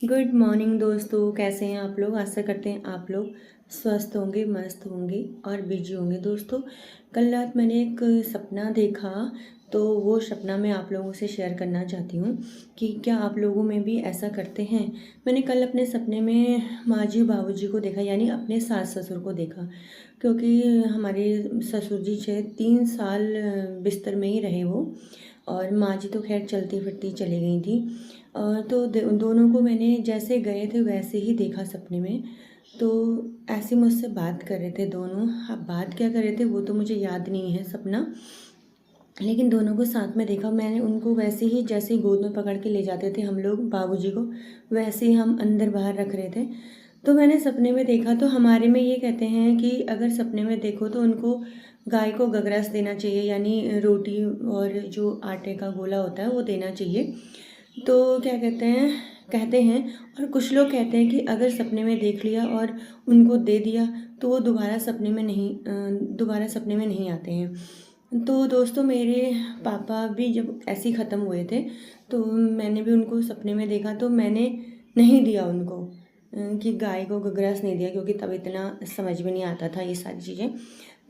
Good morning दोस्तों, कैसे हैं आप लोग। आशा करते हैं आप लोग स्वस्थ होंगे, मस्त होंगे और बिजी होंगे। दोस्तों, कल रात मैंने एक सपना देखा, तो वो सपना मैं आप लोगों से शेयर करना चाहती हूँ कि क्या आप लोगों में भी ऐसा करते हैं। मैंने कल अपने सपने में माँ जी बाबू जी को देखा, यानी अपने सास ससुर को देखा। क्योंकि हमारे ससुर जी से 3 साल बिस्तर में ही रहे वो, और माँ जी तो खैर चलती फिरती चली गई थी। तो दोनों को मैंने जैसे गए थे वैसे ही देखा सपने में। तो ऐसे मुझसे बात कर रहे थे दोनों। अब बात क्या कर रहे थे वो तो मुझे याद नहीं है सपना, लेकिन दोनों को साथ में देखा मैंने। उनको वैसे ही जैसे ही गोद में पकड़ के ले जाते थे हम लोग बाबूजी को, वैसे ही हम अंदर बाहर रख रहे थे। तो मैंने सपने में देखा, तो हमारे में ये कहते हैं कि अगर सपने में देखो तो उनको गाय को गगरस देना चाहिए, यानी रोटी और जो आटे का गोला होता है वो देना चाहिए। तो क्या कहते हैं, और कुछ लोग कहते हैं कि अगर सपने में देख लिया और उनको दे दिया तो वो दोबारा सपने में नहीं आते हैं। तो दोस्तों, मेरे पापा भी जब ऐसे ही ख़त्म हुए थे, तो मैंने भी उनको सपने में देखा, तो मैंने नहीं दिया उनको कि गाय को गगरस नहीं दिया, क्योंकि तब इतना समझ में नहीं आता था ये सारी चीज़ें।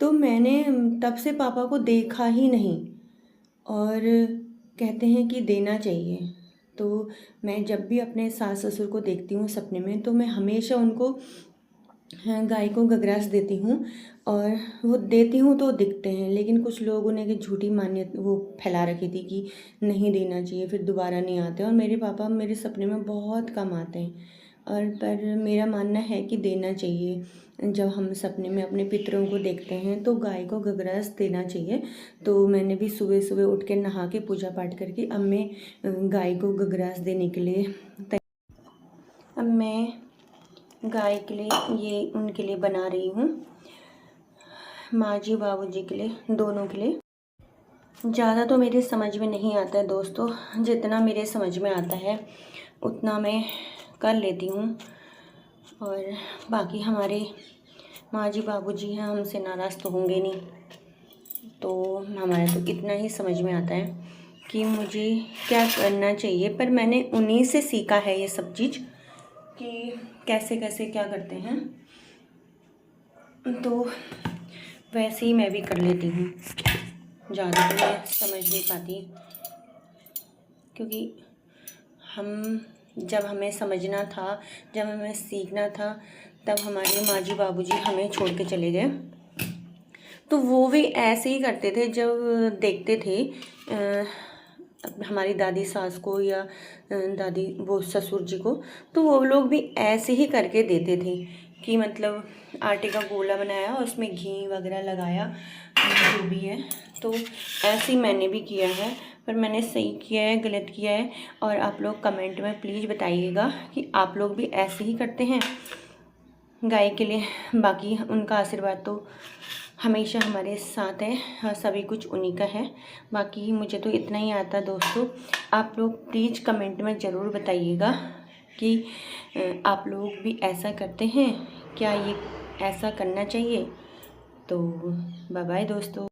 तो मैंने तब से पापा को देखा ही नहीं। और कहते हैं कि देना चाहिए। तो मैं जब भी अपने सास ससुर को देखती हूँ सपने में, तो मैं हमेशा उनको गाय को गगरास देती हूँ। और वो देती हूँ तो दिखते हैं, लेकिन कुछ लोगों ने कि झूठी मान्यता वो फैला रखी थी कि नहीं देना चाहिए, फिर दोबारा नहीं आते। और मेरे पापा मेरे सपने में बहुत कम आते हैं, और पर मेरा मानना है कि देना चाहिए। जब हम सपने में अपने पितरों को देखते हैं तो गाय को गगरास देना चाहिए। तो मैंने भी सुबह सुबह उठ के नहा के पूजा पाठ करके अब मैं गाय को गगरास देने के लिए अब मैं गाय के लिए ये उनके लिए बना रही हूँ, माँ जी बाबू जी के लिए, दोनों के लिए। ज़्यादा तो मेरे समझ में नहीं आता है दोस्तों, जितना मेरे समझ में आता है उतना मैं कर लेती हूँ। और बाकी हमारे माँ जी बाबू जी हैं, हमसे नाराज़ तो होंगे नहीं। तो हमारे तो इतना ही समझ में आता है कि मुझे क्या करना चाहिए। पर मैंने उन्हीं से सीखा है ये सब चीज़ कि कैसे कैसे क्या करते हैं, तो वैसे ही मैं भी कर लेती हूँ। ज़्यादा तो मैं समझ नहीं पाती, क्योंकि जब हमें समझना था, जब हमें सीखना था, तब हमारे माँ जी बाबू जी हमें छोड़ के चले गए। तो वो भी ऐसे ही करते थे, जब देखते थे हमारी दादी सास को या दादी वो ससुर जी को, तो वो लोग भी ऐसे ही करके देते थे कि मतलब आटे का गोला बनाया और उसमें घी वगैरह लगाया, जो भी है। तो ऐसे ही मैंने भी किया है, पर मैंने सही किया है गलत किया है, और आप लोग कमेंट में प्लीज़ बताइएगा कि आप लोग भी ऐसे ही करते हैं गाय के लिए। बाकी उनका आशीर्वाद तो हमेशा हमारे साथ है, हाँ, सभी कुछ उन्हीं का है। बाकी मुझे तो इतना ही आता है दोस्तों। आप लोग प्लीज़ कमेंट में ज़रूर बताइएगा कि आप लोग भी ऐसा करते हैं क्या, ये ऐसा करना चाहिए। तो बाय बाय दोस्तों।